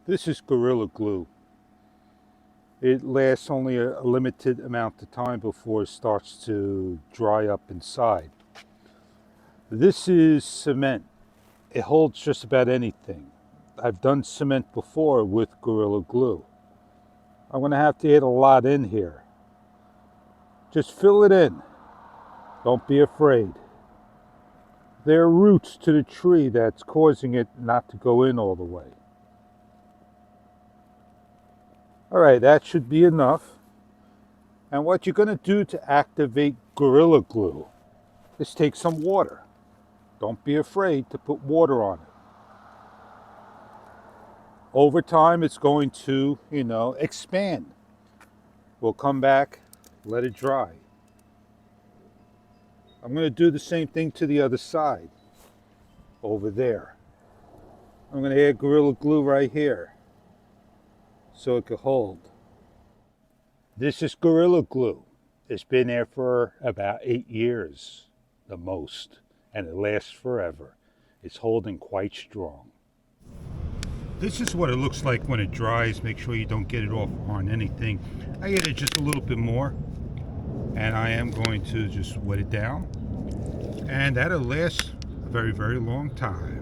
This is Gorilla Glue. It lasts only a limited amount of time before it starts to dry up inside. This is cement. It holds just about anything. I've done cement before with Gorilla Glue. I'm going to have to add a lot in here. Just fill it in. Don't be afraid. There are roots to the tree that's causing it not to go in all the way. All right, that should be enough. And what you're going to do to activate Gorilla Glue is take some water. Don't be afraid to put water on it. Over time, it's going to, expand. We'll come back, let it dry. I'm going to do the same thing to the other side, over there. I'm going to add Gorilla Glue right here, so it can hold. This is Gorilla Glue. It's been there for about 8 years, the most, and it lasts forever. It's holding quite strong. This is what it looks like when it dries. Make sure you don't get it off on anything. I added just a little bit more, and I am going to just wet it down, and that'll last a very, very long time.